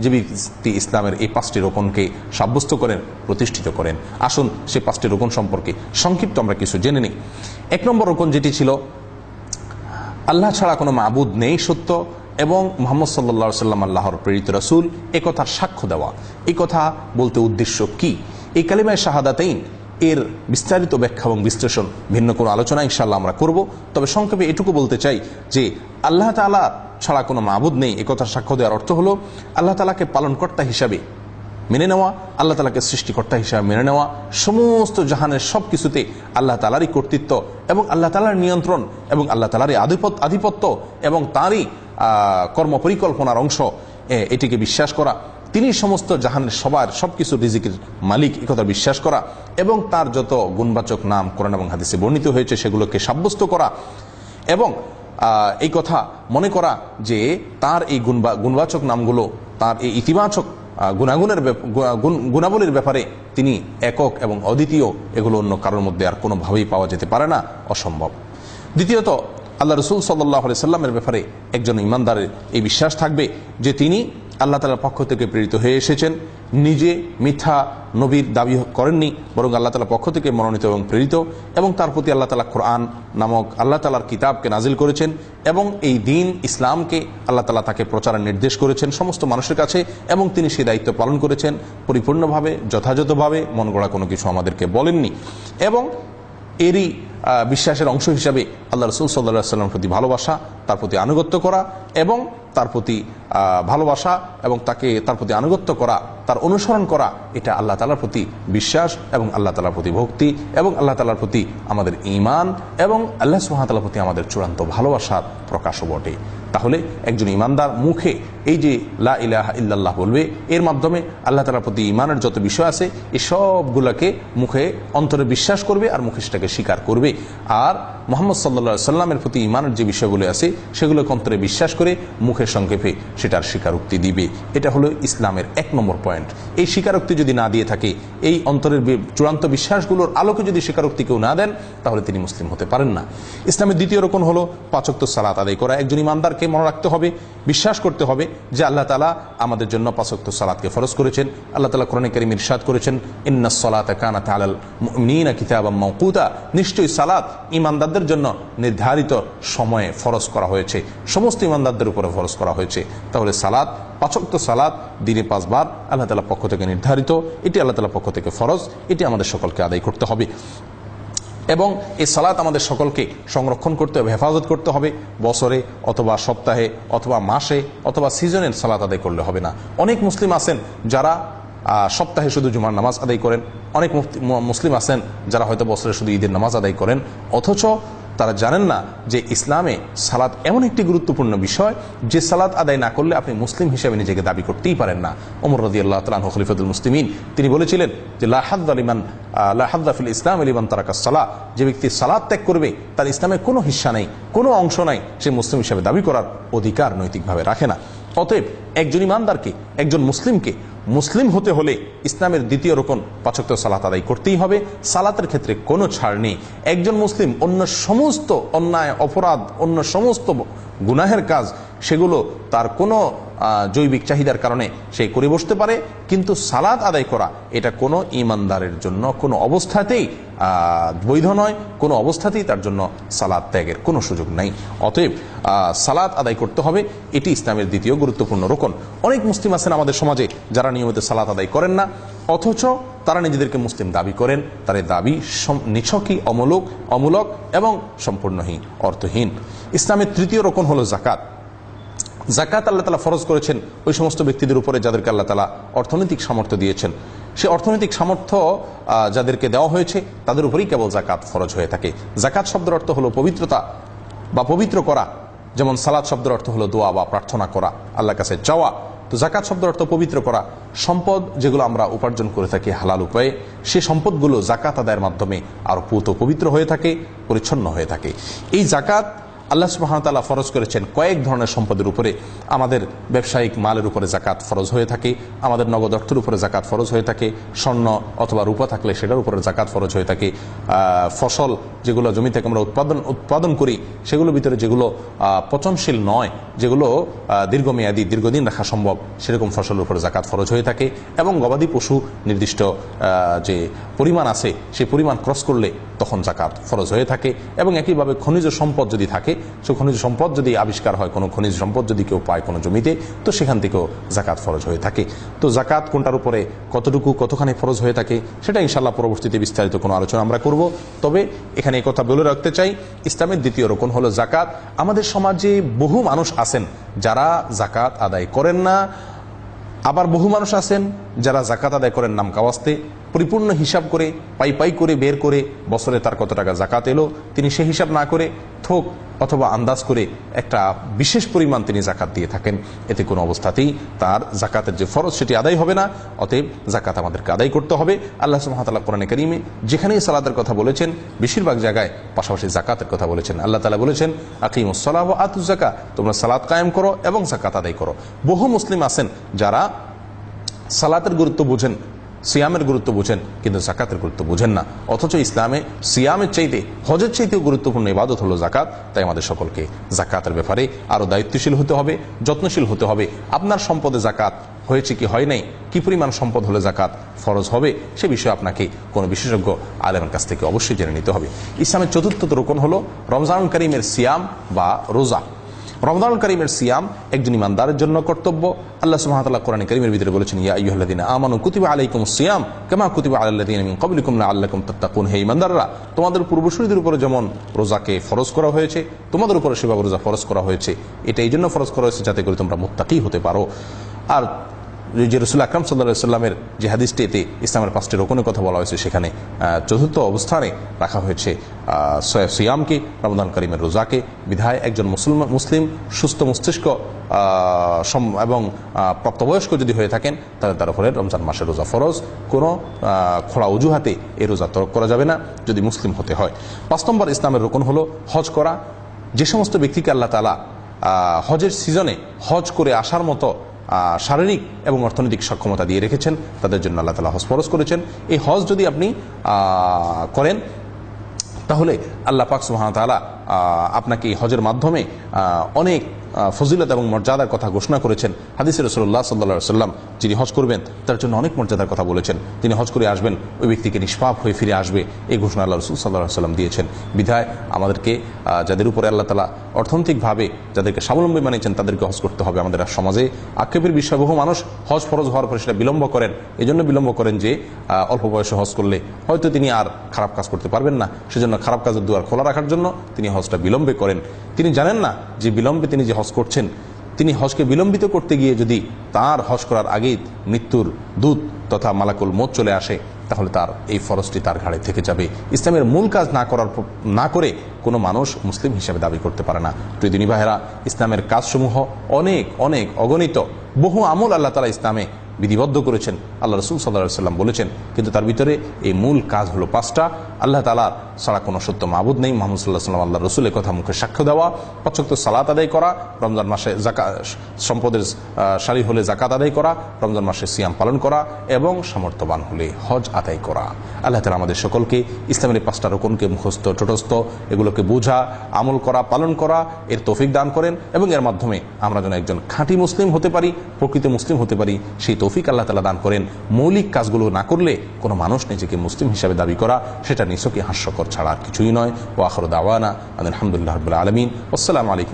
যে ব্যক্তি ইসলামের এই 5টি রোকনকে সাব্যস্ত করেন, প্রতিষ্ঠিত করেন। আসুন সেই 5টি রোকন সম্পর্কে সংক্ষিপ্ত আমরা কিছু জেনে নিই। 1 নম্বর রোকন যেটি ছিল, আল্লাহ ছাড়া কোনো মাবুদ নেই সত্য এবং মুহাম্মদ সাল্লাল্লাহু আলাইহি সাল্লাম আল্লাহর প্রেরিত রাসূল, এ কথার সাক্ষ্য দেওয়া। এই কথা বলতে উদ্দেশ্য কি? এই কালিমায়ে শাহাদাতাইন এর বিস্তারিত ব্যাখ্যা এবং বিশ্লেষণ ভিন্ন কোনো আলোচনা ইনশাআল্লাহ আমরা করব। তবে সংক্ষেপে এটুকু বলতে চাই যে আল্লাহ তাআলা ছাড়া কোনো মাবুদ নেই এ কথার সাক্ষ্য দেওয়ার অর্থ হলো আল্লাহ তাআলাকে পালনকর্তা হিসাবে মেনে নেওয়া, আল্লাহ তাআলাকে সৃষ্টিকর্তা হিসাবে মেনে নেওয়া, সমস্ত জাহানের সব কিছুতে আল্লাহ তাআলারই কর্তৃত্ব এবং আল্লাহ তাআলার নিয়ন্ত্রণ এবং আল্লাহ তাআলারই আধিপত্য এবং তাঁরই কর্মপরিকল্পনার অংশ, এটিকে বিশ্বাস করা। তিনি সমস্ত জাহানের সব কিছু রিজিকের মালিক, এ কথা বিশ্বাস করা এবং তার যত গুণবাচক নাম কোরআন এবং হাদিসে বর্ণিত হয়েছে সেগুলোকে সাব্যস্ত করা এবং এই কথা মনে করা যে তার এই গুণবাচক নামগুলো, তার এই ইতিবাচক গুণাবলীর ব্যাপারে তিনি একক এবং অদ্বিতীয়, এগুলো অন্য কারোর মধ্যে আর কোনোভাবেই পাওয়া যেতে পারে না, অসম্ভব। দ্বিতীয়ত, আল্লাহ রাসূল সাল্লাল্লাহু আলাইহি সাল্লামের ব্যাপারে একজন ঈমানদারের এই বিশ্বাস থাকবে যে তিনি আল্লাহ তাআলার পক্ষ থেকে প্রেরিত হয়ে এসেছেন, নিজে মিথ্যা নবীর দাবি করেননি, বরং আল্লাহ তাআলার পক্ষ থেকে মনোনীত এবং প্রেরিত, এবং তার প্রতি আল্লাহ তাআলা কোরআন নামক আল্লাহ তাআলার কিতাবকে নাজিল করেছেন এবং এই দ্বীন ইসলামকে আল্লাহ তাআলা তাকে প্রচারের নির্দেশ করেছেন সমস্ত মানুষের কাছে, এবং তিনি সেই দায়িত্ব পালন করেছেন পরিপূর্ণভাবে, যথাযথভাবে, মন গড়া কোনো কিছু আমাদেরকে বলেননি। এবং এরই বিশ্বাসের অংশ হিসাবে আল্লাহ রাসূল সাল্লাল্লাহু আলাইহি ওয়াসাল্লামের প্রতি ভালোবাসা, তার প্রতি আনুগত্য করা এবং তার প্রতি ভালোবাসা এবং তার প্রতি আনুগত্য করা, তার অনুসরণ করা, এটা আল্লাহ তাআলার প্রতি বিশ্বাস এবং আল্লাহ তাআলার প্রতি ভক্তি এবং আল্লাহ তাআলার প্রতি আমাদের ঈমান এবং আল্লাহ সুবহানাহু ওয়া তাআলার প্রতি আমাদের চূড়ান্ত ভালোবাসার প্রকাশও বটে। তাহলে একজন ঈমানদার মুখে এই যে লা ইলাহা ইল্লাল্লাহ বলবে, এর মাধ্যমে আল্লাহ তাআলার প্রতি ঈমানের যত বিষয় আছে এই সবগুলোকে মুখে অন্তরে বিশ্বাস করবে আর মুখে সেটাকে স্বীকার করবে। আর মুহাম্মদ সাল্লাল্লাহু আলাইহি সাল্লামের প্রতি ঈমানের যে বিষয়গুলো আছে সেগুলোকে অন্তরে বিশ্বাস করে মুখের সংক্ষেপে সেটার স্বীকারোক্তি দিবে। এটা হলো ইসলামের 1 নম্বর পয়েন্ট। এই স্বীকারোক্তি যদি না দিয়ে থাকে, এই অন্তরের চূড়ান্ত বিশ্বাসগুলোর আলোকে যদি স্বীকারোক্তি কেউ না দেন, তাহলে তিনি মুসলিম হতে পারেন না। ইসলামের দ্বিতীয় রকম হলো 5 ওয়াক্ত সালাত আদায় করা। একজন ঈমানদারকে মনে রাখতে হবে, বিশ্বাস করতে হবে যে আল্লাহ তাআলা আমাদের জন্য 5 ওয়াক্ত সালাতকে ফরজ করেছেন। আল্লাহ তাআলা কোরআনে কারীমে ইরশাদ করেছেন, ইন্নাস সালাতা কানাত আলাল মুমিনিনা কিতাবাম মাওকুতা, নিশ্চয়ই সালাত ঈমানদারদের জন্য নির্ধারিত সময়ে ফরজ করা হয়েছে, সমস্ত ঈমানদারদের উপরে ফরজ করা হয়েছে। তাহলে সালাত, 5 ওয়াক্ত সালাত দিনে 5 বার আল্লাহ তাআলার পক্ষ থেকে নির্ধারিত, এটি আল্লাহ তাআলার পক্ষ থেকে ফরজ, এটি আমাদের সকলকে আদায় করতে হবে। এবং এই সালাত আমাদের সকলকে সংরক্ষণ করতে হবে, হেফাজত করতে হবে। বছরে অথবা সপ্তাহে অথবা মাসে অথবা সিজনের সালাত আদায় করলে হবে না। অনেক মুসলিম আছেন যারা সপ্তাহে শুধু জুমার নামাজ আদায় করেন, অনেক মুসলিম আছেন যারা হয়তো বছরে শুধু ঈদের নামাজ আদায় করেন, অথচ তারা জানেন না যে ইসলামে সালাত এমন একটি গুরুত্বপূর্ণ বিষয় যে সালাত আদায় না করলে আপনি মুসলিম হিসেবে নিজেকে দাবি করতেই পারেন না। ওমর রাদিয়াল্লাহু তাআলা আনহু খলিফাতুল মুসলিমিন, তিনি বলেছিলেন যে লা হাদ্দা ফিল ইসলাম লিমান তারাকাস সালাহ, যে ব্যক্তি সালাত ত্যাগ করবে তার ইসলামে কোনো হিস্সা নেই, কোনো অংশ নাই, সে মুসলিম হিসেবে দাবি করার অধিকার নৈতিকভাবে রাখে না। অতএব একজন ঈমানদারকে, একজন মুসলিমকে মুসলিম হতে হলে ইসলামের দ্বিতীয় রকম 5 ওয়াক্ত সালাত আদায় করতেই হবে। সালাতের ক্ষেত্রে কোনো ছাড় নেই। একজন মুসলিম অন্য সমস্ত অন্যায়, অপরাধ, অন্য সমস্ত গুনাহের কাজ, সেগুলো তার কোনো জৈবিক চাহিদার কারণে সে করে বসতে পারে, কিন্তু সালাত আদায় করা এটা কোনো ঈমানদারের জন্য কোনো অবস্থাতেই বৈধ নয়, কোনো অবস্থাতেই তার জন্য সালাত ত্যাগের কোনো সুযোগ নাই। অতএব সালাত আদায় করতে হবে, এটি ইসলামের দ্বিতীয় গুরুত্বপূর্ণ রোকন। অনেক মুসলিম আছেন আমাদের সমাজে যারা নিয়মিত সালাত আদায় করেন না, অথচ তারা নিজেদেরকে মুসলিম দাবি করেন। তার দাবি নিছকই অমূলক এবং সম্পূর্ণহীন, অর্থহীন। ইসলামের তৃতীয় রোকন হলো জাকাত। জাকাত আল্লাহ তাআলা ফরজ করেছেন ওই সমস্ত ব্যক্তিদের উপরে যাদেরকে আল্লাহ তাআলা অর্থনৈতিক সামর্থ্য দিয়েছেন। সে অর্থনৈতিক সামর্থ্য যাদেরকে দেওয়া হয়েছে তাদের উপরেই কেবল জাকাত ফরজ হয়ে থাকে। জাকাত শব্দের অর্থ হলো পবিত্রতা বা পবিত্র করা, যেমন সালাত শব্দের অর্থ হলো দোয়া বা প্রার্থনা করা, আল্লাহর কাছে চাওয়া। তো জাকাত শব্দের অর্থ পবিত্র করা। সম্পদ যেগুলো আমরা উপার্জন করে থাকি হালাল উপায়ে, সে সম্পদগুলো জাকাত আদায়ের মাধ্যমে আরো পবিত্র হয়ে থাকে, পরিচ্ছন্ন হয়ে থাকে। এই জাকাত আল্লাহ সুবহানাহু ওয়া তাআলা ফরজ করেছেন কয়েক ধরনের সম্পদের উপরে। আমাদের ব্যবসায়িক মালের উপরে যাকাত ফরজ হয়ে থাকে, আমাদের নগদ অর্থের উপরে যাকাত ফরজ হয়ে থাকে, স্বর্ণ অথবা রূপা থাকলে সেটার উপরে যাকাত ফরজ হয়ে থাকে, ফসল যেগুলো জমি থেকে আমরা উৎপাদন করি সেগুলোর ভিতরে যেগুলো পচনশীল নয়, যেগুলো দীর্ঘমেয়াদী দীর্ঘদিন রাখা সম্ভব, সেরকম ফসলের উপরে যাকাত ফরজ হয়ে থাকে। এবং গবাদি পশু নির্দিষ্ট যে পরিমাণ আছে সেই পরিমাণ ক্রস করলে তখন যাকাত ফরজ হয়ে থাকে। এবং একইভাবে খনিজ সম্পদ যদি থাকে, সে খনিজ সম্পদ যদি আবিষ্কার হয়, কোনো খনিজ সম্পদ যদি কেউ পায় কোনো জমিতে, তো সেখান থেকেও যাকাত ফরজ হয়ে থাকে। তো যাকাত কোনটার উপরে কতটুকু কতখানি ফরজ হয়ে থাকে সেটা ইনশাআল্লাহ পরবর্তীতে বিস্তারিত কোনো আলোচনা আমরা করব। তবে এখানে এই কথা বলে রাখতে চাই, ইসলামের দ্বিতীয় রকম হলো যাকাত। আমাদের সমাজে বহু মানুষ আছেন যারা যাকাত আদায় করেন না, আবার বহু মানুষ আছেন যারা যাকাত আদায় করেন নাম কাওয়াস্তে, পরিপূর্ণ হিসাব করে পাই পাই করে বের করে বছরে তার কত টাকা যাকাত এলো তিনি সে হিসাব না করে থোক অথবা আন্দাজ করে একটা বিশেষ পরিমাণ তিনি যাকাত দিয়ে থাকেন। এতে কোনো অবস্থাতেই তার যাকাতের যে ফরজ সেটি আদায় হবে না। অতএব যাকাত আমাদেরকে আদায় করতে হবে। আল্লাহ সুবহানাহু ওয়া তাআলা কোরআনে কারীমে যেখানেই সালাতের কথা বলেছেন বেশিরভাগ জায়গায় পাশাপাশি যাকাতের কথা বলেছেন। আল্লাহ তাআলা বলেছেন আকিমুস সালাহ ওয়া আতুজ যাকাত, তোমরা সালাত কায়েম করো এবং যাকাত আদায় করো। বহু মুসলিম আছেন যারা সালাতের গুরুত্ব বুঝেন, সিয়ামের গুরুত্ব বুঝেন, কিন্তু যাকাতের গুরুত্ব বুঝেন না। অথচ ইসলামে সিয়ামের চাইতে হজের চাইতেও গুরুত্বপূর্ণ ইবাদত হলো যাকাত। তাই আমাদের সকলকে যাকাতের ব্যাপারে আরো দায়িত্বশীল হতে হবে, যত্নশীল হতে হবে। আপনার সম্পদে যাকাত হয়েছে কি হয় নাই, কি পরিমাণ সম্পদ হলে যাকাত ফরজ হবে সে বিষয়ে আপনাকে কোনো বিশেষজ্ঞ আলেমের কাছ থেকে অবশ্যই জেনে নিতে হবে। ইসলামের চতুর্থ রকম হলো রমজানুল কারীমের সিয়াম বা রোজা। রমজানুল কারীমের সিয়াম একজন ইমানদারের জন্য কর্তব্য। আল্লাহ সুবহানাহু ওয়া তাআলা কোরআনে কারীমের ভিতরে বলেছেন ইয়া আইয়ুহাল্লাযীনা আমানু কুতিবা আলাইকুমুস সিয়াম কামা কুতিবা আলাল্লাযীনা মিন ক্বাবলিকুম লাআল্লাকুম তাত্তাকুন। হে ঈমানদাররা, তোমাদের পূর্বসূরীদের উপরে যেমন রোজাকে ফরজ করা হয়েছে তোমাদের উপরে সেভাবে রোজা ফরজ করা হয়েছে। এটা এই জন্য ফরজ করা হয়েছে যাতে করে তোমরা মুত্তাকী হতে পারো। আর যে রাসূল আকরাম সাল্লাল্লাহু আলাইহি ওয়াসাল্লামের যে হাদিসটিতে ইসলামের 5টি রকমের কথা বলা হয়েছে সেখানে চতুর্থ অবস্থানে রাখা হয়েছে সিয়ামকে, রমজান কারীমের রোজাকে। বিধায় একজন মুসলিম সুস্থ মস্তিষ্ক এবং প্রাপ্তবয়স্ক যদি হয়ে থাকেন তাহলে তার উপরে রমজান মাসের রোজা ফরজ। কোনো খোলা অজুহাতে এই রোজা তরক করা যাবে না যদি মুসলিম হতে হয়। 5 নম্বর ইসলামের রকম হলো হজ করা। যে সমস্ত ব্যক্তিকে আল্লাহ তাআলা হজের সিজনে হজ করে আসার মতো শারীরিক এবং অর্থনৈতিক সক্ষমতা দিয়ে রেখেছেন তাদের জন্য আল্লাহ তাআলা হজ ফরজ করেছেন। এই হজ যদি আপনি করেন তাহলে আল্লাহ পাক সুবহানাহু ওয়া তাআলা আপনাকে এই হজের মাধ্যমে অনেক ফজিলত এবং মর্যাদার কথা ঘোষণা করেছেন। হাদিসে রাসূলুল্লাহ সাল্লাল্লাহু আলাইহি ওয়াসাল্লাম যিনি হজ করবেন তার জন্য অনেক মর্যাদার কথা বলেছেন। তিনি হজ করে আসবেন, ওই ব্যক্তিকে নিষ্পাপ হয়ে ফিরে আসবে, এই ঘোষণা আল্লাহ রাসূল সাল্লাল্লাহু আলাইহি ওয়াসাল্লাম দিয়েছেন। বিধায় আমাদেরকে যাদের উপরে আল্লাহ তাআলা অর্থনৈতিকভাবে যাদেরকে স্বাবলম্বী বানিয়েছেন তাদেরকে হজ করতে হবে। আমাদের সমাজে আক্ষেপের বিষয়, বহু মানুষ হজ ফরজ হওয়ার পরে সেটা বিলম্ব করেন। এই জন্য বিলম্ব করেন যে অল্প বয়সে হজ করলে হয়তো তিনি আর খারাপ কাজ করতে পারবেন না, সেজন্য খারাপ কাজের দুয়ার খোলা রাখার জন্য তিনি হজটা বিলম্বে করেন। তিনি জানেন না যে বিলম্বে তিনি যে হজ করছেন, তিনি হজকে বিলম্বিত করতে গিয়ে যদি তার হজ করার আগেই মৃত্যুর দূত তথা মালাকুল মউত চলে আসে তাহলে তার এই ফরজটি তার ঘাড়ে থেকে যাবে। ইসলামের মূল কাজ না করে কোনো মানুষ মুসলিম হিসেবে দাবি করতে পারে না। প্রিয় দিনী ভাইয়েরা, ইসলামের কাজসমূহ অনেক অনেক অগণিত, বহু আমল আল্লাহ তাআলা ইসলামে বিধিবদ্ধ করেছেন। আল্লাহ রাসূল সাল্লাল্লাহু আলাইহি ওয়াসাল্লাম বলেছেন, কিন্তু তার ভিতরে এই মূল কাজ হলো 5টা। আল্লাহ তাআলার ছাড়া কোনো সত্য মাবুদ নেই, মুহাম্মদ সাল্লাল্লাহু আলাইহি ওয়াসাল্লাম আল্লাহর রাসূলের কথা মুখে সাক্ষ্য দেওয়া, 5 ওয়াক্ত সালাত আদায় করা, রমজান মাসে সম্পদের সারি হলে যাকাত আদায় করা, রমজান মাসে সিয়াম পালন করা এবং সামর্থ্যবান হলে হজ আদায় করা। আল্লাহ তাআলা আমাদের সকলকে ইসলামের 5টা রকমকে মুখস্থ ঠোঁটস্থ এগুলোকে বোঝা, আমল করা, পালন করা এর তৌফিক দান করেন এবং এর মাধ্যমে আমরা যেন একজন খাঁটি মুসলিম হতে পারি, প্রকৃত মুসলিম হতে পারি, সেই তৌফিক আল্লাহ তাআলা দান করেন। মৌলিক কাজগুলো না করলে কোনো মানুষ নিজেকে মুসলিম হিসাবে দাবি করা সেটা নিছকই হাস্যকর ছাড়া আর কিছুই নয়। ওয়া আখিরু দাওয়ানা আলহামদুলিল্লাহি রাব্বিল আলামিন। আসসালামু আলাইকুম।